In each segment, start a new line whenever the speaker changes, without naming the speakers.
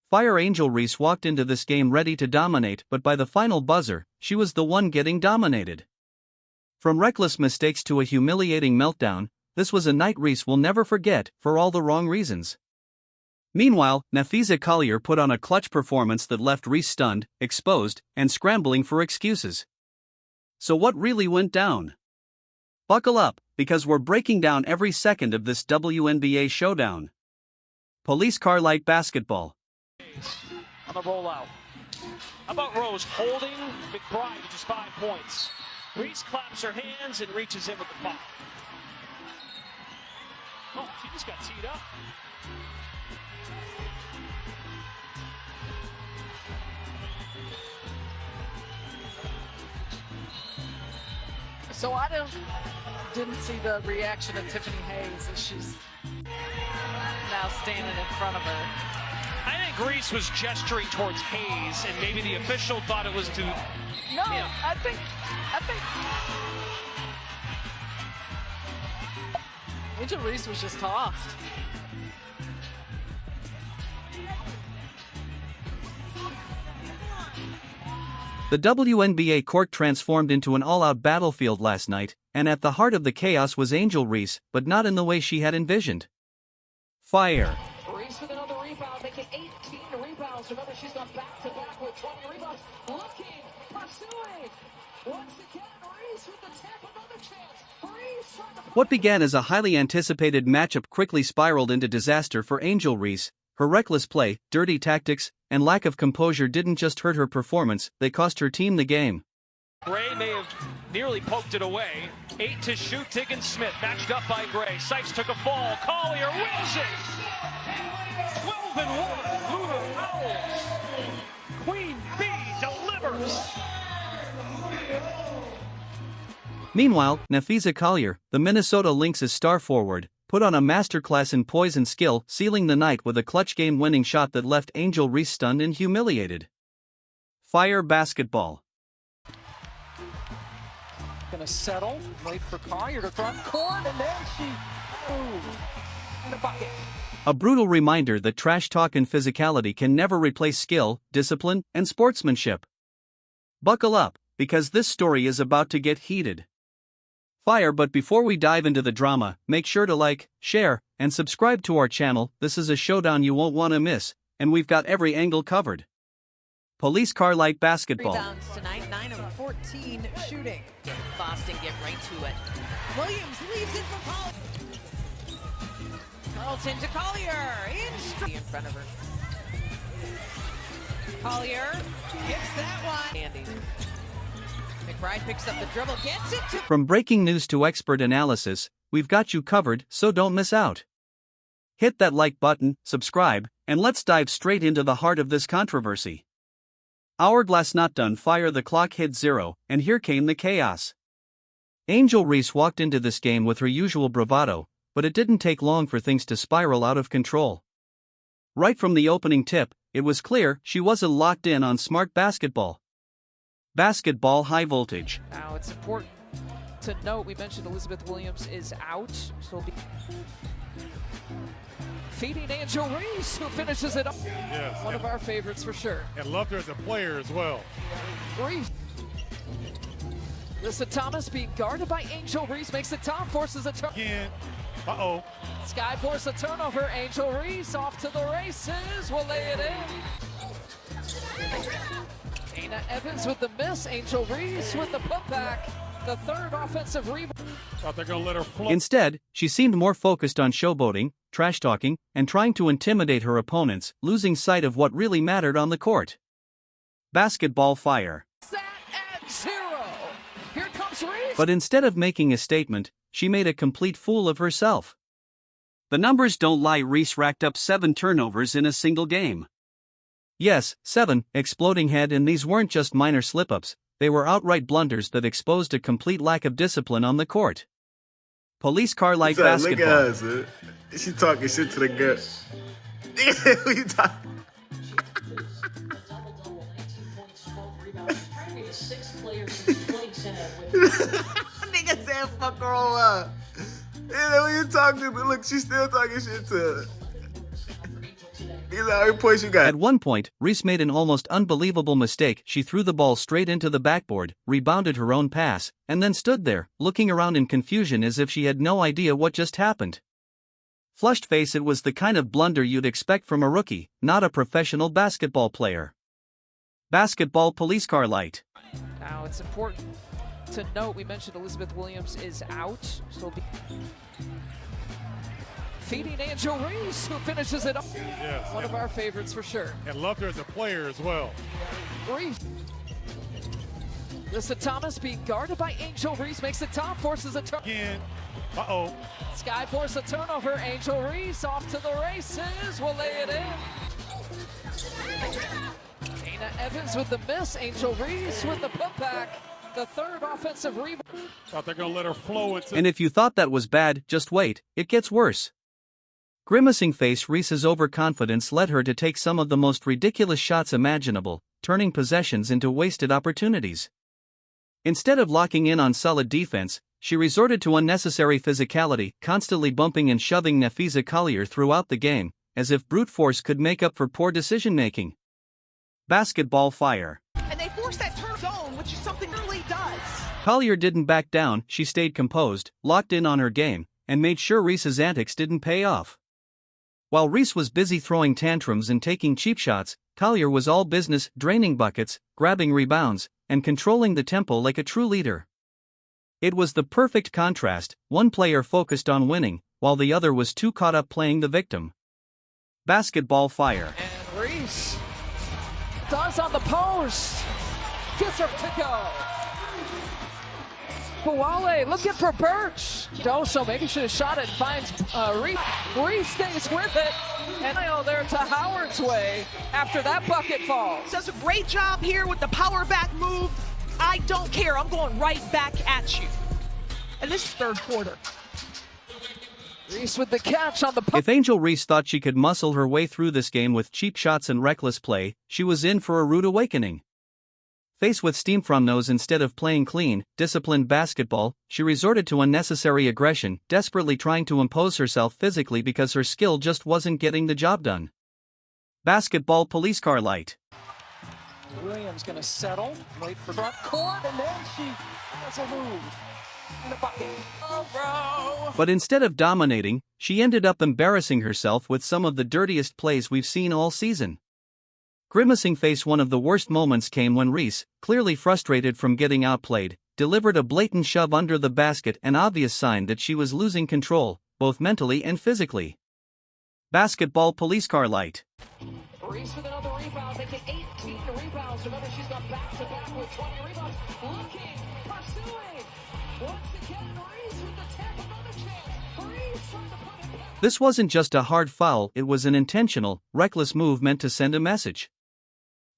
Fire Angel Reese walked into this game ready to dominate, but by the final buzzer, she was the one getting dominated. From reckless mistakes to a humiliating meltdown, this was a night Reese will never forget, for all the wrong reasons. Meanwhile, Napheesa Collier put on a clutch performance that left Reese stunned, exposed, and scrambling for excuses. So what really went down? Buckle up, because we're breaking down every second of this WNBA showdown. Police car light basketball.
On the rollout. How about Rose holding McBride to just 5 points? Reese claps her hands and reaches in with the foul. Oh, she just got teed up.
So I didn't see the reaction of Tiffany Hayes as she's now standing in front of her.
I think Reese was gesturing towards Hayes, and maybe the official thought it was to...
No,
yeah.
I think Angel Reese was just tossed.
The WNBA court transformed into an all-out battlefield last night, and at the heart of the chaos was Angel Reese, but not in the way she had envisioned. Fire.
Reese with another rebound, making 18 rebounds. Remember, she's gone back-to-back with 20 rebounds. Looking, pursuing. Once again, Reese with the tap, another chance. Reese trying to...
What began as a highly anticipated matchup quickly spiraled into disaster for Angel Reese. Her reckless play, dirty tactics, and lack of composure didn't just hurt her performance, they cost her team the game.
Gray may have nearly poked it away. 8 to shoot, Tiggins Smith matched up by Gray. Sykes took a fall. Collier wins it. 12 and 1. Luna fouls. Queen Bee delivers.
Meanwhile, Napheesa Collier, the Minnesota Lynx' star forward, put on a masterclass in poise and skill, sealing the night with a clutch game-winning shot that left Angel Reese stunned and humiliated. Fire basketball.
Gonna settle, wait for Collier to front court, and there she in the bucket.
A brutal reminder that trash talk and physicality can never replace skill, discipline, and sportsmanship. Buckle up, because this story is about to get heated. Fire, but before we dive into the drama, make sure to like, share, and subscribe to our channel. This is a showdown you won't want to miss, and we've got every angle covered. Police car light basketball.
Rebounds tonight, 9 of 14 shooting. Boston get right to it. Williams leaves it for Collier. Carlton to Collier. In front of her. Collier gets that one. Andy. McBride picks up the dribble, gets it to...
From breaking news to expert analysis, we've got you covered, so don't miss out. Hit that like button, subscribe, and let's dive straight into the heart of this controversy. Hourglass not done. Fire. The clock hit 0, and here came the chaos. Angel Reese walked into this game with her usual bravado, but it didn't take long for things to spiral out of control. Right from the opening tip, it was clear she wasn't locked in on smart basketball. Basketball high voltage.
Now it's important to note, we mentioned Elizabeth Williams is out. So feeding Angel Reese, who finishes it up.
Yes,
one of our favorites for sure.
And loved her as a player as well.
Reese. Alyssa Thomas being guarded by Angel Reese, makes it top, forces a turn.
Again. Uh-oh.
Sky force a turnover. Angel Reese off to the races. Will lay it in. Dana Evans with the miss. Angel Reese with the putback. The third offensive rebound.
Thought they're going to let her float.
Instead, she seemed more focused on showboating, trash-talking, and trying to intimidate her opponents, losing sight of what really mattered on the court. Basketball fire.
Set at 0. Here comes Reese.
But instead of making a statement, she made a complete fool of herself. The numbers don't lie. Reese racked up 7 turnovers in a single game. Yes, 7, exploding head, and these weren't just minor slip-ups, they were outright blunders that exposed a complete lack of discipline on the court. Police car light basketball.
Look at her, she talking shit to the girl. Who you talking? Nigga said fuck her all up. Yeah, who you talking to? But look, she's still talking shit to her. How many points you got?
At one point, Reese made an almost unbelievable mistake. She threw the ball straight into the backboard, rebounded her own pass, and then stood there, looking around in confusion as if she had no idea what just happened. Flushed face. It was the kind of blunder you'd expect from a rookie, not a professional basketball player. Basketball police car light.
Now it's important to note, we mentioned Elizabeth Williams is out. So feeding Angel Reese, who finishes it up.
Yes.
One of our favorites for sure.
And loved her as a player as well.
Reese. Lisa Thomas being guarded by Angel Reese, makes the top, forces a turn.
Again. Uh-oh.
Sky force a turnover. Angel Reese off to the races. Will lay it in. Dana Evans with the miss. Angel Reese with the putback. The third offensive rebound.
Thought they're going to let her flow into.
And if you thought that was bad, just wait, it gets worse. Grimacing face. Reese's overconfidence led her to take some of the most ridiculous shots imaginable, turning possessions into wasted opportunities. Instead of locking in on solid defense, she resorted to unnecessary physicality, constantly bumping and shoving Napheesa Collier throughout the game, as if brute force could make up for poor decision-making. Basketball fire.
And they force that turn zone, which is something really does.
Collier didn't back down. She stayed composed, locked in on her game, and made sure Reese's antics didn't pay off. While Reese was busy throwing tantrums and taking cheap shots, Collier was all business, draining buckets, grabbing rebounds, and controlling the tempo like a true leader. It was the perfect contrast. One player focused on winning, while the other was too caught up playing the victim. Basketball fire.
And Reese does on the post. Gets her to go. Buwale looking for Birch. Doso maybe should have shot it. Finds Reese. Reese stays with it. And there to Howard's way after that bucket falls.
Does a great job here with the power back move. I don't care. I'm going right back at you. And this is third quarter.
Reese with the catch on the
If Angel Reese thought she could muscle her way through this game with cheap shots and reckless play, she was in for a rude awakening. Faced with steam from nose instead of playing clean, disciplined basketball, she resorted to unnecessary aggression, desperately trying to impose herself physically because her skill just wasn't getting the job done. Basketball police car light.
Williams gonna settle, wait for front court, and then she has a move. And a bucket.
But instead of dominating, she ended up embarrassing herself with some of the dirtiest plays we've seen all season. Grimacing face. One of the worst moments came when Reese, clearly frustrated from getting outplayed, delivered a blatant shove under the basket, an obvious sign that she was losing control, both mentally and physically. Basketball police car light.
Reese with another rebound, making 18 rebounds. Remember, she's got back-to-back with 20 rebounds. Looking, pursuing. Once again, Reese with the tap, another chance. Reese trying to put it back.
This wasn't just a hard foul, it was an intentional, reckless move meant to send a message.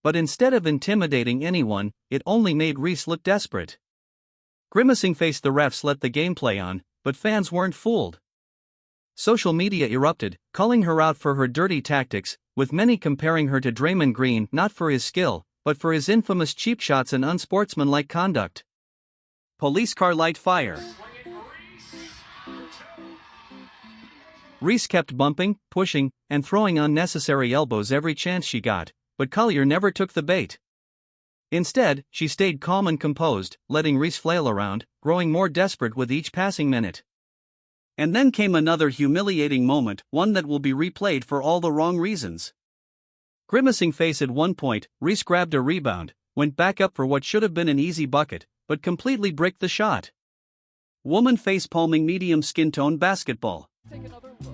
But instead of intimidating anyone, it only made Reese look desperate. Grimacing face. The refs let the game play on, but fans weren't fooled. Social media erupted, calling her out for her dirty tactics, with many comparing her to Draymond Green, not for his skill, but for his infamous cheap shots and unsportsmanlike conduct. Police car light fire. Reese kept bumping, pushing, and throwing unnecessary elbows every chance she got, but Collier never took the bait. Instead, she stayed calm and composed, letting Reese flail around, growing more desperate with each passing minute. And then came another humiliating moment, one that will be replayed for all the wrong reasons. Grimacing face. At one point, Reese grabbed a rebound, went back up for what should have been an easy bucket, but completely bricked the shot. Woman face palming. Medium skin tone basketball.
Take another look.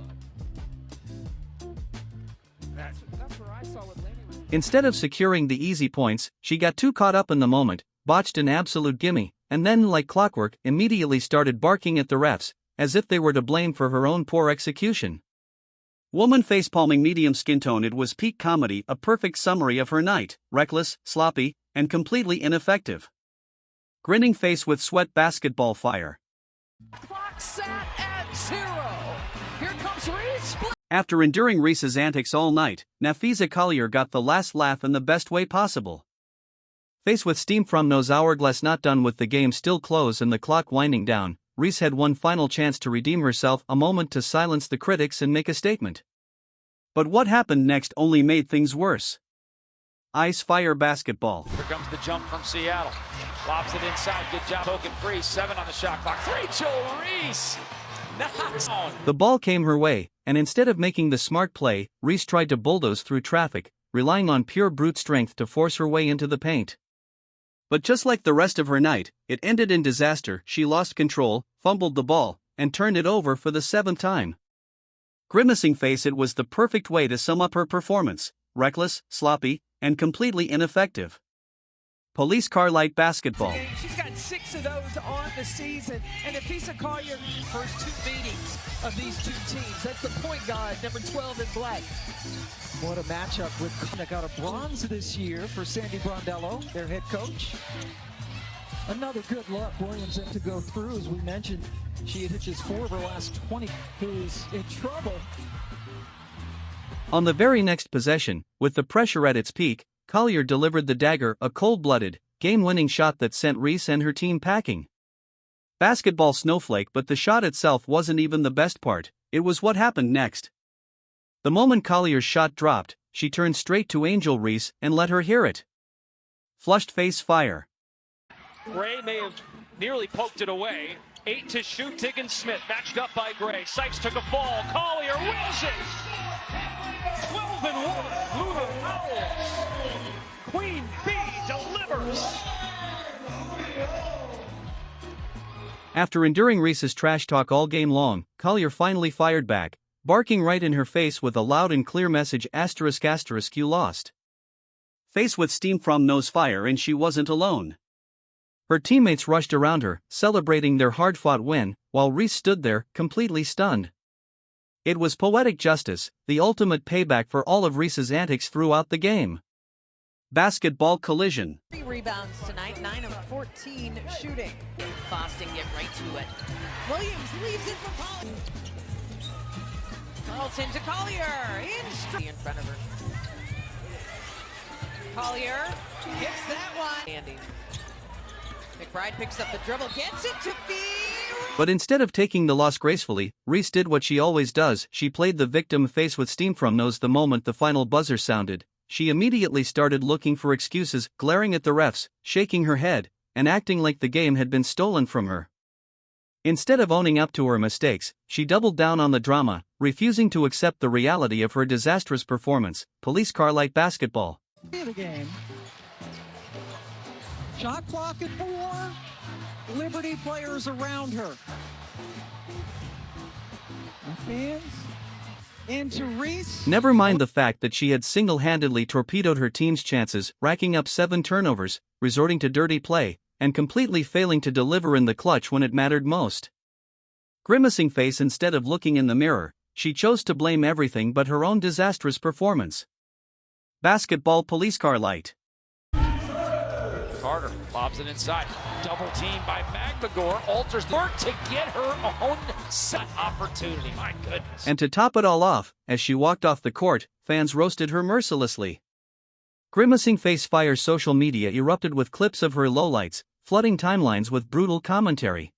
That's where I saw it landing.
Instead of securing the easy points, she got too caught up in the moment, botched an absolute gimme, and then, like clockwork, immediately started barking at the refs, as if they were to blame for her own poor execution. Woman facepalming. Medium skin tone. It was peak comedy, a perfect summary of her night, reckless, sloppy, and completely ineffective. Grinning face with sweat. Basketball fire.
Clock sat at 0. Here comes Reese.
After enduring Reese's antics all night, Napheesa Collier got the last laugh in the best way possible. Faced with steam from nose, hourglass not done with the game still close and the clock winding down, Reese had one final chance to redeem herself, a moment to silence the critics and make a statement. But what happened next only made things worse. Ice fire basketball.
Here comes the jump from Seattle. Lobs it inside. Good job poking free. 7 on the shot clock. Rachel Reese knocks on.
The ball came her way, and instead of making the smart play, Reese tried to bulldoze through traffic, relying on pure brute strength to force her way into the paint. But just like the rest of her night, it ended in disaster. She lost control, fumbled the ball, and turned it over for the 7th time. Grimacing face, it was the perfect way to sum up her performance: reckless, sloppy, and completely ineffective. Police car light basketball.
She's got 6 of those on the season. And Napheesa Collier, first 2 meetings of these 2 teams. That's the point guard, number 12 in black. What a matchup with Cunningham. Got a bronze this year for Sandy Brondello, their head coach. Another good look. Williams had to go through, as we mentioned. She had hit just 4 of her last 20. Who's in trouble.
On the very next possession, with the pressure at its peak, Collier delivered the dagger, a cold-blooded, game-winning shot that sent Reese and her team packing. Basketball snowflake, but the shot itself wasn't even the best part. It was what happened next. The moment Collier's shot dropped, she turned straight to Angel Reese and let her hear it. Flushed face fire.
Gray may have nearly poked it away. 8 to shoot. Tiggins Smith matched up by Gray. Sykes took a fall. Collier wins it. 12 and 1. Luna Owls. Queen Bee delivers.
After enduring Reese's trash talk all game long, Collier finally fired back, barking right in her face with a loud and clear message: ****, you lost. Face with steam from nose fire, and she wasn't alone. Her teammates rushed around her, celebrating their hard-fought win, while Reese stood there, completely stunned. It was poetic justice, the ultimate payback for all of Reese's antics throughout the game. Basketball collision.
3 rebounds tonight, 9 of 14 shooting. Boston get right to it. Williams leaves it for Collier. Carlton to Collier, in front of her. Collier hits that one. Andy. McBride picks up the dribble, gets it to Fee.
But instead of taking the loss gracefully, Reese did what she always does: she played the victim face with steam from nose. The moment the final buzzer sounded, she immediately started looking for excuses, glaring at the refs, shaking her head, and acting like the game had been stolen from her. Instead of owning up to her mistakes, she doubled down on the drama, refusing to accept the reality of her disastrous performance. Police car light basketball.
The game. Shot clock at 4. Liberty players around her. And fans into Reese.
Never mind the fact that she had single-handedly torpedoed her team's chances, racking up 7 turnovers, resorting to dirty play, and completely failing to deliver in the clutch when it mattered most. Grimacing face, instead of looking in the mirror, she chose to blame everything but her own disastrous performance. Basketball police car light.
Carter lobs it inside. Double team by Magmagor. Alters the work to get her own set opportunity. My goodness.
And to top it all off, as she walked off the court, fans roasted her mercilessly. Grimacing face fire. Social media erupted with clips of her lowlights, flooding timelines with brutal commentary.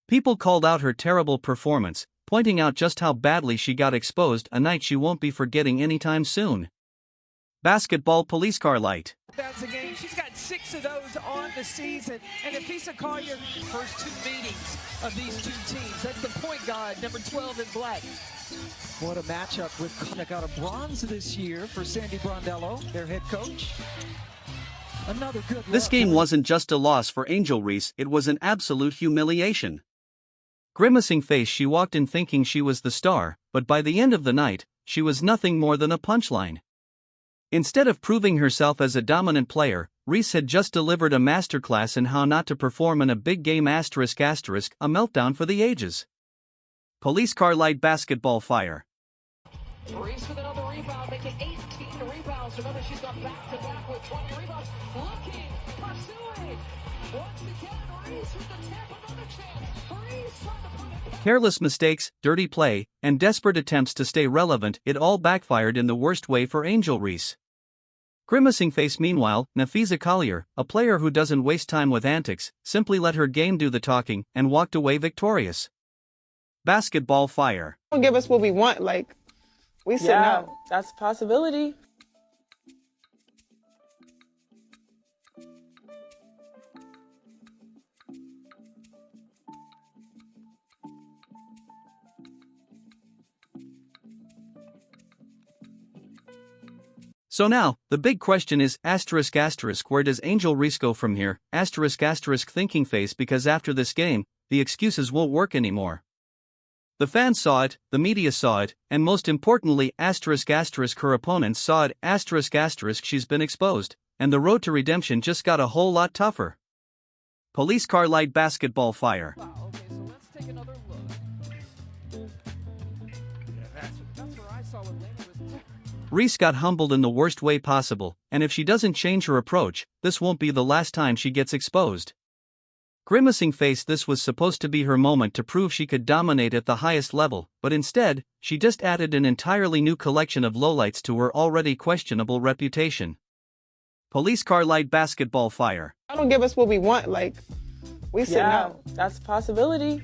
People called out her terrible performance, pointing out just how badly she got exposed, a night she won't be forgetting anytime soon. Basketball police car light.
That's a game. She's got 6 of those on the season. And Napheesa Collier, first 2 meetings of these 2 teams. That's the point guard, number 12 in black. What a matchup with Cunningham. Got a bronze this year for Sandy Brondello, their head coach. Another good look.
This game wasn't just a loss for Angel Reese, it was an absolute humiliation. Grimacing face, she walked in thinking she was the star, but by the end of the night, she was nothing more than a punchline. Instead of proving herself as a dominant player, Reese had just delivered a masterclass in how not to perform in a big game. ***, a meltdown for the ages. Police car light basketball fire.
Reese with another rebound, making 18 rebounds. Remember, she's gone back-to-back with 20 rebounds. Looking, pursuing. Once again, Reese with the tip, another chance. Reese trying to put it.
Careless mistakes, dirty play, and desperate attempts to stay relevant, it all backfired in the worst way for Angel Reese. Grimacing face. Meanwhile, Napheesa Collier, a player who doesn't waste time with antics, simply let her game do the talking and walked away victorious. Basketball fire.
Don't give us what we want, like, We said no. That's a possibility.
So now, the big question is where does Angel Reese go from here? Thinking face, because after this game, the excuses won't work anymore. The fans saw it, the media saw it, and most importantly her opponents saw it she's been exposed, and the road to redemption just got a whole lot tougher. Police car light basketball fire.
Wow, okay, so let's take another look. That's where I saw what Laney was.
Reese got humbled in the worst way possible, and if she doesn't change her approach, this won't be the last time she gets exposed. Grimacing face, this was supposed to be her moment to prove she could dominate at the highest level, but instead, she just added an entirely new collection of lowlights to her already questionable reputation. Police car light basketball fire.
I don't give us what we want, like, we said no. That's a possibility.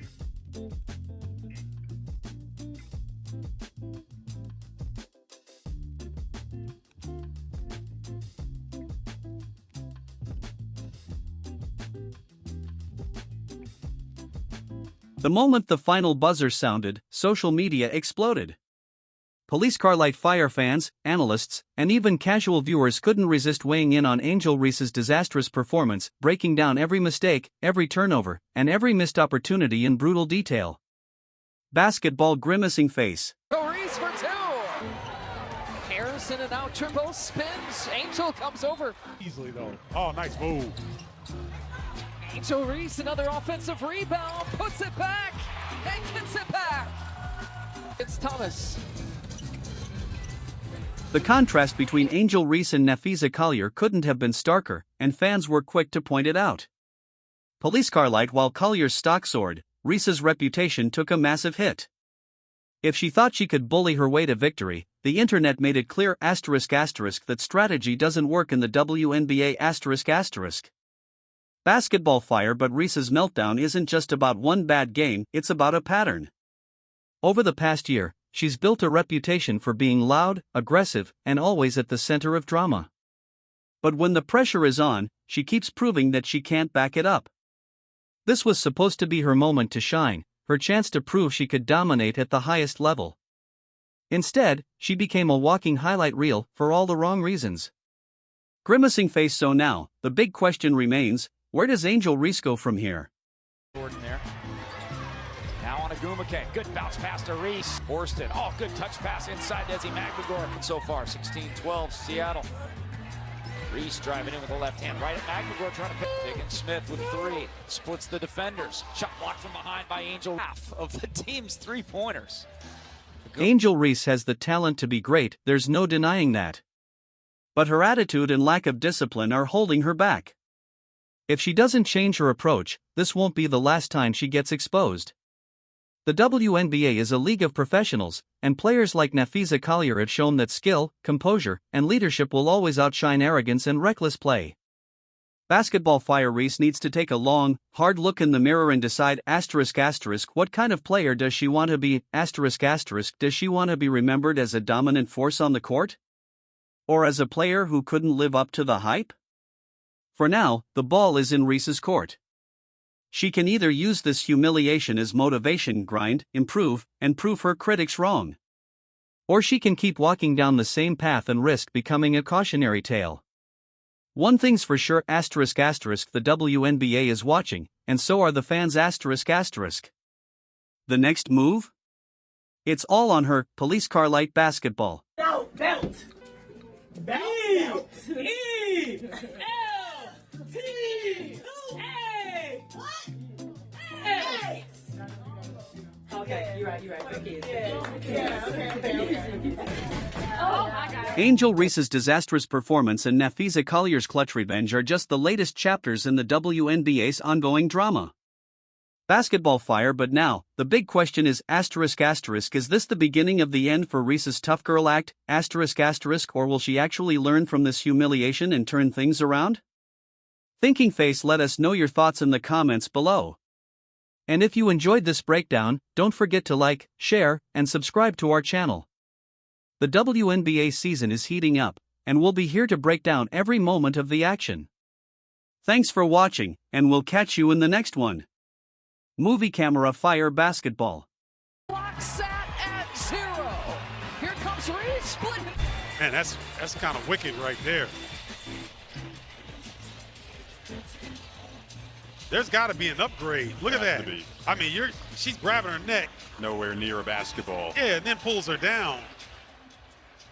The moment the final buzzer sounded, social media exploded. Police car light fire fans, analysts, and even casual viewers couldn't resist weighing in on Angel Reese's disastrous performance, breaking down every mistake, every turnover, and every missed opportunity in brutal detail. Basketball grimacing face.
Reese for two. Harrison and out triple spins. Angel comes over.
Easily, though. Oh, nice move.
Angel Reese, another offensive rebound, puts it back, and gets it back. It's Thomas.
The contrast between Angel Reese and Napheesa Collier couldn't have been starker, and fans were quick to point it out. Police car light, while Collier's stock soared, Reese's reputation took a massive hit. If she thought she could bully her way to victory, the internet made it clear that strategy doesn't work in the WNBA . Basketball fire, but Reese's meltdown isn't just about one bad game, it's about a pattern. Over the past year, she's built a reputation for being loud, aggressive, and always at the center of drama. But when the pressure is on, she keeps proving that she can't back it up. This was supposed to be her moment to shine, her chance to prove she could dominate at the highest level. Instead, she became a walking highlight reel for all the wrong reasons. Grimacing face. So now, the big question remains, where does Angel Reese go from here?
Gordon there. Now on a Gumake. Good bounce pass to Reese. Orston. Oh, good touch pass inside Desi McMagor. So far, 16-12, Seattle. Reese driving in with the left hand. Right at McMagor trying to pick. Diggins Smith with three. Splits the defenders. Shot blocked from behind by Angel. Half of the team's three-pointers.
Angel Reese has the talent to be great, there's no denying that. But her attitude and lack of discipline are holding her back. If she doesn't change her approach, this won't be the last time she gets exposed. The WNBA is a league of professionals, and players like Napheesa Collier have shown that skill, composure, and leadership will always outshine arrogance and reckless play. Basketball fire. Reese needs to take a long, hard look in the mirror and decide what kind of player does she want to be. Does she want to be remembered as a dominant force on the court? Or as a player who couldn't live up to the hype? For now, the ball is in Reese's court. She can either use this humiliation as motivation, grind, improve, and prove her critics wrong. Or she can keep walking down the same path and risk becoming a cautionary tale. One thing's for sure, the WNBA is watching, and so are the fans. The next move? It's all on her. Police car light basketball.
Belt. Belt. Belt. E. L. T. A. A. Okay, you're right. Okay. Oh my God.
Angel Reese's disastrous performance and Napheesa Collier's clutch revenge are just the latest chapters in the WNBA's ongoing drama. Basketball fire. But now, the big question is is this the beginning of the end for Reese's tough girl act, or will she actually learn from this humiliation and turn things around? Thinking face, let us know your thoughts in the comments below. And if you enjoyed this breakdown, don't forget to like, share, and subscribe to our channel. The WNBA season is heating up, and we'll be here to break down every moment of the action. Thanks for watching, and we'll catch you in the next one. Movie Camera Fire Basketball.
Clock sat at 0. Here comes Reese splitting.
Man, that's kind of wicked right there. There's got to be an upgrade. Look at that. I mean, she's grabbing her neck.
Nowhere near a basketball.
Yeah, and then pulls her down.